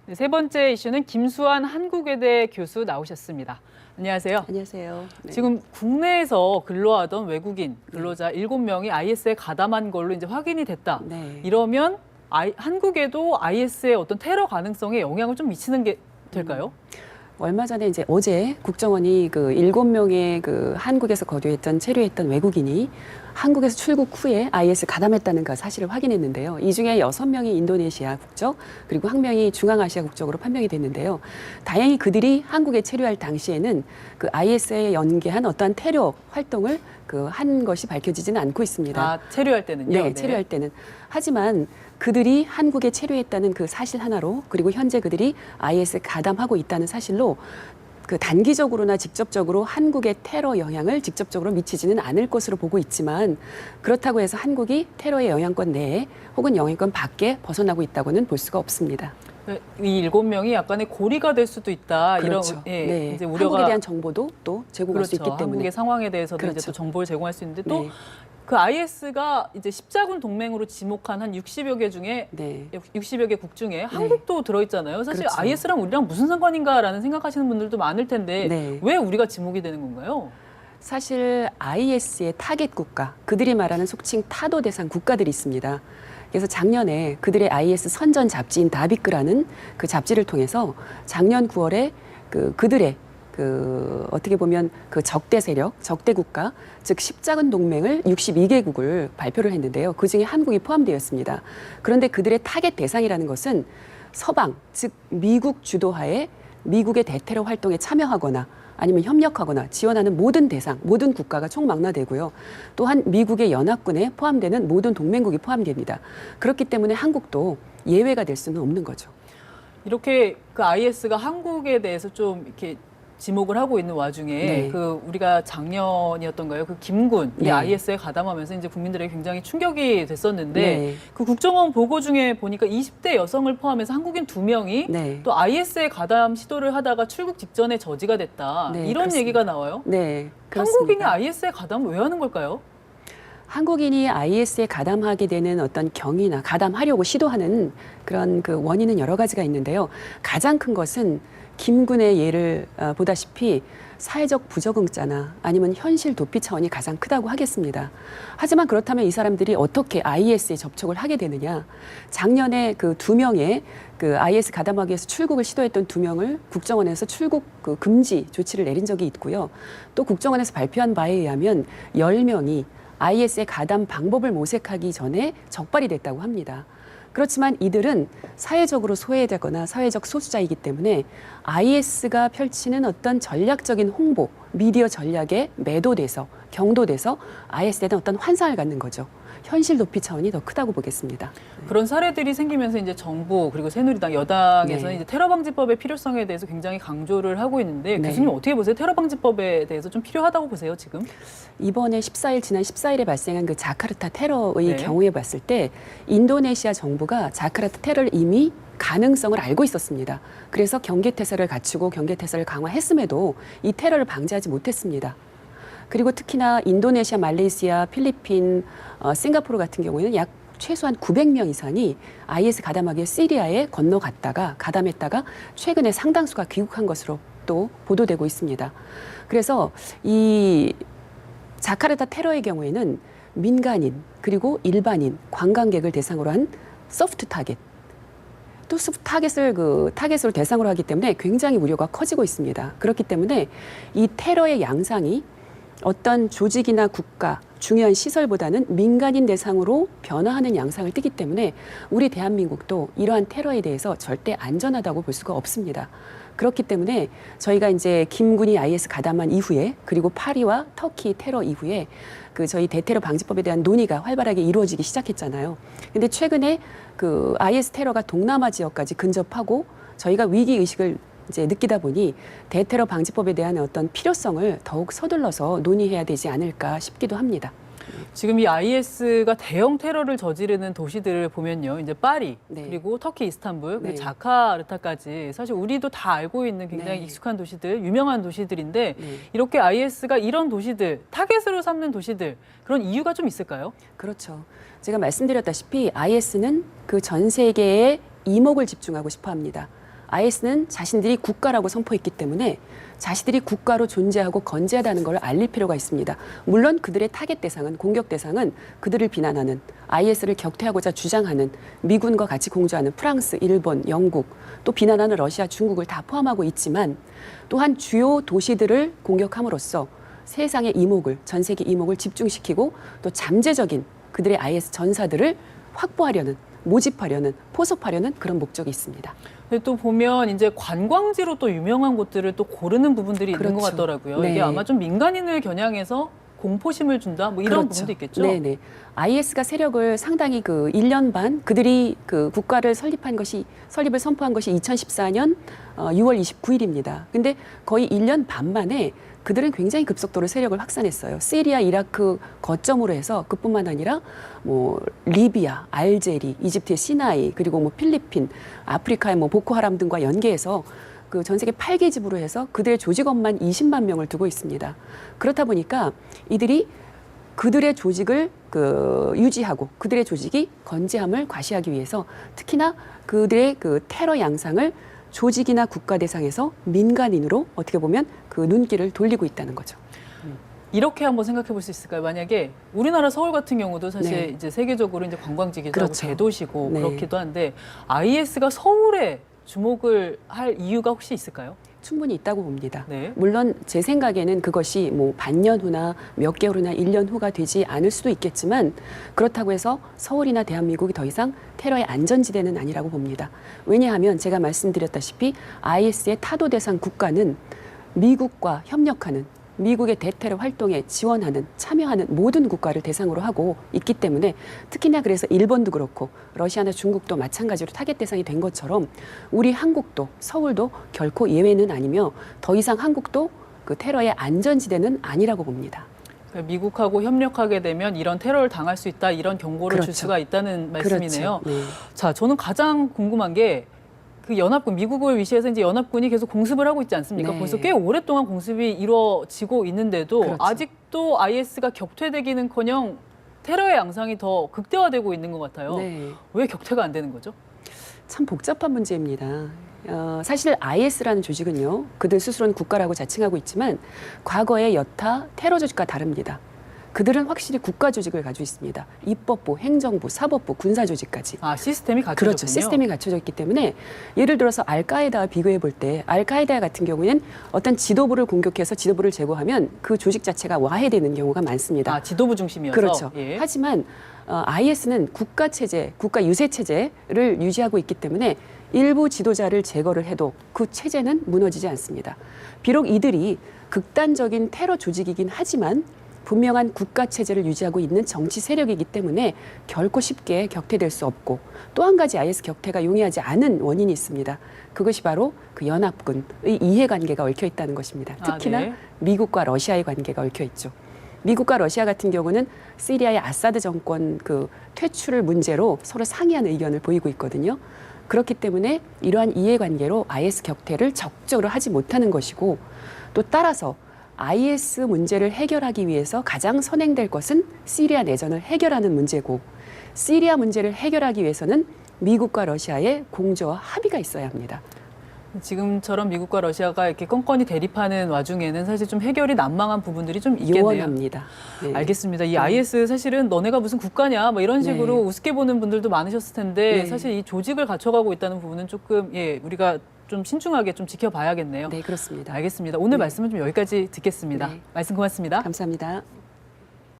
네, 세 번째 이슈는 김수환 한국외대 교수 나오셨습니다. 안녕하세요. 안녕하세요. 네. 지금 국내에서 근로하던 외국인 근로자 7명이 IS에 가담한 걸로 이제 확인이 됐다. 네. 이러면 한국에도 IS의 어떤 테러 가능성에 영향을 좀 미치는 게 될까요? 얼마 전에 이제 어제 국정원이 그 7명의 그 한국에서 거주했던 체류했던 외국인이 한국에서 출국 후에 IS 가담했다는 그 사실을 확인했는데요. 이 중에 6명이 인도네시아 국적, 그리고 1명이 중앙아시아 국적으로 판명이 됐는데요. 다행히 그들이 한국에 체류할 당시에는 그 IS에 연계한 어떠한 테러 활동을 한 것이 밝혀지지는 않고 있습니다. 아, 체류할 때는요? 네, 체류할 때는. 하지만 그들이 한국에 체류했다는 그 사실 하나로, 그리고 현재 그들이 IS에 가담하고 있다는 사실로 그 단기적으로나 직접적으로 한국의 테러 영향을 직접적으로 미치지는 않을 것으로 보고 있지만, 그렇다고 해서 한국이 테러의 영향권 내에 혹은 영향권 밖에 벗어나고 있다고는 볼 수가 없습니다. 이 7명이 약간의 고리가 될 수도 있다. 그렇죠. 이런 네. 이제 우려가 한국에 대한 정보도 또 제공할 수 있기 때문에. 한국의 상황에 대해서도 그렇죠. 이제 또 정보를 제공할 수 있는데 또 네. 그 IS가 이제 십자군 동맹으로 지목한 한 60여 개 중에 네. 60여 개 국 중에 한국도 들어있잖아요. 사실 그렇죠. IS랑 우리랑 무슨 상관인가라는 생각하시는 분들도 많을 텐데 네. 왜 우리가 지목이 되는 건가요? 사실 IS의 타겟 국가, 그들이 말하는 속칭 타도 대상 국가들이 있습니다. 그래서 작년에 그들의 IS 선전 잡지인 다비크라는 그 잡지를 통해서 작년 9월에 그들의 어떻게 보면 그 적대 세력, 적대 국가, 즉 십자군 동맹을 62개국을 발표를 했는데요. 그중에 한국이 포함되어 있습니다. 그런데 그들의 타겟 대상이라는 것은 서방, 즉 미국 주도하에 미국의 대테러 활동에 참여하거나 아니면 협력하거나 지원하는 모든 대상, 모든 국가가 총망라되고요. 또한 미국의 연합군에 포함되는 모든 동맹국이 포함됩니다. 그렇기 때문에 한국도 예외가 될 수는 없는 거죠. 이렇게 그 IS가 한국에 대해서 좀 이렇게 지목을 하고 있는 와중에 네. 그 우리가 작년이었던가요? 그 김군이 네. IS에 가담하면서 이제 국민들에게 굉장히 충격이 됐었는데 네. 그 국정원 보고 중에 보니까 20대 여성을 포함해서 한국인 2명이 네. 또 IS에 가담 시도를 하다가 출국 직전에 저지가 됐다. 네, 이런 그렇습니다. 얘기가 나와요. 네, 한국인이 그렇습니다. IS에 가담을 왜 하는 걸까요? 한국인이 IS에 가담하게 되는 어떤 경위나 가담하려고 시도하는 그런 그 원인은 여러 가지가 있는데요. 가장 큰 것은 김군의 예를 보다시피 사회적 부적응자나 아니면 현실 도피 차원이 가장 크다고 하겠습니다. 하지만 그렇다면 이 사람들이 어떻게 IS에 접촉을 하게 되느냐? 작년에 그 2명의 그 IS 가담하기 위해서 출국을 시도했던 2명을 국정원에서 출국 그 금지 조치를 내린 적이 있고요. 또 국정원에서 발표한 바에 의하면 10명이 IS의 가담 방법을 모색하기 전에 적발이 됐다고 합니다. 그렇지만 이들은 사회적으로 소외되거나 사회적 소수자이기 때문에 IS가 펼치는 어떤 전략적인 홍보, 미디어 전략에 매도돼서, 경도돼서 IS에 대한 어떤 환상을 갖는 거죠. 현실 도피 차원이 더 크다고 보겠습니다. 그런 사례들이 생기면서 이제 정부 그리고 새누리당 여당에서는 네. 이제 테러 방지법의 필요성에 대해서 굉장히 강조를 하고 있는데 네. 교수님 어떻게 보세요? 테러 방지법에 대해서 좀 필요하다고 보세요, 지금? 이번에 지난 14일에 발생한 그 자카르타 테러의 네. 경우에 봤을 때 인도네시아 정부가 자카르타 테러를 이미 가능성을 알고 있었습니다. 그래서 경계태세를 갖추고 경계태세를 강화했음에도 이 테러를 방지하지 못했습니다. 그리고 특히나 인도네시아, 말레이시아, 필리핀, 싱가포르 같은 경우에는 약 최소한 900명 이상이 IS 가담하기 위해 시리아에 건너갔다가 가담했다가 최근에 상당수가 귀국한 것으로 또 보도되고 있습니다. 그래서 이 자카르타 테러의 경우에는 민간인 그리고 일반인 관광객을 대상으로 한 소프트 타겟 또 타겟으로 대상으로 하기 때문에 굉장히 우려가 커지고 있습니다. 그렇기 때문에 이 테러의 양상이 어떤 조직이나 국가, 중요한 시설보다는 민간인 대상으로 변화하는 양상을 띠기 때문에 우리 대한민국도 이러한 테러에 대해서 절대 안전하다고 볼 수가 없습니다. 그렇기 때문에 저희가 이제 김군이 IS 가담한 이후에 그리고 파리와 터키 테러 이후에 그 저희 대테러 방지법에 대한 논의가 활발하게 이루어지기 시작했잖아요. 근데 최근에 그 IS 테러가 동남아 지역까지 근접하고 저희가 위기 의식을 이제 느끼다 보니 대테러 방지법에 대한 어떤 필요성을 더욱 서둘러서 논의해야 되지 않을까 싶기도 합니다. 지금 이 IS가 대형 테러를 저지르는 도시들을 보면요. 이제 파리, 네. 그리고 터키 이스탄불, 그리고 네. 자카르타까지 사실 우리도 다 알고 있는 굉장히 네. 익숙한 도시들, 유명한 도시들인데 네. 이렇게 IS가 이런 도시들, 타겟으로 삼는 도시들, 그런 이유가 좀 있을까요? 그렇죠. 제가 말씀드렸다시피 IS는 그 전 세계의 이목을 집중하고 싶어 합니다. IS는 자신들이 국가라고 선포했기 때문에 자신들이 국가로 존재하고 건재하다는 걸 알릴 필요가 있습니다. 물론 그들의 타겟 대상은, 공격 대상은 그들을 비난하는, IS를 격퇴하고자 주장하는 미군과 같이 공조하는 프랑스, 일본, 영국, 또 비난하는 러시아, 중국을 다 포함하고 있지만 또한 주요 도시들을 공격함으로써 세상의 이목을, 전 세계 이목을 집중시키고 또 잠재적인 그들의 IS 전사들을 확보하려는, 모집하려는, 포섭하려는 그런 목적이 있습니다. 근데 또 보면 이제 관광지로 또 유명한 곳들을 또 고르는 부분들이 있는 것 그렇죠. 같더라고요. 네. 이게 아마 좀 민간인을 겨냥해서 공포심을 준다, 뭐 이런 그렇죠. 부분도 있겠죠. 네네. IS가 세력을 상당히 그 1년 반, 그들이 그 국가를 설립을 선포한 것이 2014년 6월 29일입니다. 근데 거의 1년 반 만에 그들은 굉장히 급속도로 세력을 확산했어요. 시리아, 이라크 거점으로 해서 그뿐만 아니라 뭐 리비아, 알제리, 이집트의 시나이, 그리고 뭐 필리핀, 아프리카의 뭐 보코하람 등과 연계해서 그 전 세계 8개 지부로 해서 그들의 조직원만 20만 명을 두고 있습니다. 그렇다 보니까 이들이 그들의 조직을 유지하고 그들의 조직이 건재함을 과시하기 위해서 특히나 그들의 그 테러 양상을 조직이나 국가 대상에서 민간인으로 어떻게 보면 그 눈길을 돌리고 있다는 거죠. 이렇게 한번 생각해 볼 수 있을까요? 만약에 우리나라 서울 같은 경우도 사실 네. 이제 세계적으로 이제 관광지기도 그렇죠. 하고 대도시고 네. 그렇기도 한데 IS가 서울에 주목을 할 이유가 혹시 있을까요? 충분히 있다고 봅니다. 네. 물론 제 생각에는 그것이 뭐 반년 후나 몇 개월 후나 1년 후가 되지 않을 수도 있겠지만 그렇다고 해서 서울이나 대한민국이 더 이상 테러의 안전지대는 아니라고 봅니다. 왜냐하면 제가 말씀드렸다시피 IS의 타도 대상 국가는 미국과 협력하는, 미국의 대테러 활동에 지원하는, 참여하는 모든 국가를 대상으로 하고 있기 때문에 특히나 그래서 일본도 그렇고 러시아나 중국도 마찬가지로 타겟 대상이 된 것처럼 우리 한국도, 서울도 결코 예외는 아니며 더 이상 한국도 그 테러의 안전지대는 아니라고 봅니다. 그러니까 미국하고 협력하게 되면 이런 테러를 당할 수 있다, 이런 경고를 줄 그렇죠. 수가 있다는 말씀이네요. 그렇죠. 네. 자, 저는 가장 궁금한 게 그 연합군, 미국을 위시해서 이제 연합군이 계속 공습을 하고 있지 않습니까? 네. 벌써 꽤 오랫동안 공습이 이루어지고 있는데도 그렇죠. 아직도 IS가 격퇴되기는커녕 테러의 양상이 더 극대화되고 있는 것 같아요. 네. 왜 격퇴가 안 되는 거죠? 참 복잡한 문제입니다. 사실 IS라는 조직은요, 그들 스스로는 국가라고 자칭하고 있지만 과거의 여타 테러 조직과 다릅니다. 그들은 확실히 국가 조직을 가지고 있습니다. 입법부, 행정부, 사법부, 군사 조직까지. 아, 시스템이 갖춰졌군요. 그렇죠. 시스템이 갖춰져 있기 때문에 예를 들어서 알카에다와 비교해 볼 때 알카에다 같은 경우에는 어떤 지도부를 공격해서 지도부를 제거하면 그 조직 자체가 와해되는 경우가 많습니다. 아, 지도부 중심이어서. 그렇죠. 예. 하지만 IS는 국가 체제, 국가 유세 체제를 유지하고 있기 때문에 일부 지도자를 제거를 해도 그 체제는 무너지지 않습니다. 비록 이들이 극단적인 테러 조직이긴 하지만 분명한 국가 체제를 유지하고 있는 정치 세력이기 때문에 결코 쉽게 격퇴될 수 없고 또 한 가지 IS 격퇴가 용이하지 않은 원인이 있습니다. 그것이 바로 그 연합군의 이해관계가 얽혀 있다는 것입니다. 특히나 네. 미국과 러시아의 관계가 얽혀 있죠. 미국과 러시아 같은 경우는 시리아의 아사드 정권 그 퇴출을 문제로 서로 상이하는 의견을 보이고 있거든요. 그렇기 때문에 이러한 이해관계로 IS 격퇴를 적극적으로 하지 못하는 것이고 또 따라서 IS 문제를 해결하기 위해서 가장 선행될 것은 시리아 내전을 해결하는 문제고 시리아 문제를 해결하기 위해서는 미국과 러시아의 공조와 합의가 있어야 합니다. 지금처럼 미국과 러시아가 이렇게 껌껌이 대립하는 와중에는 사실 좀 해결이 난망한 부분들이 좀 있겠네요. 요원합니다. 네. 알겠습니다. 이 IS 사실은 너네가 무슨 국가냐 뭐 이런 식으로 네. 우습게 보는 분들도 많으셨을 텐데 네. 사실 이 조직을 갖춰가고 있다는 부분은 조금 우리가 좀 신중하게 좀 지켜봐야겠네요. 네, 그렇습니다. 알겠습니다. 오늘 네. 말씀은 좀 여기까지 듣겠습니다. 네. 말씀 고맙습니다. 감사합니다.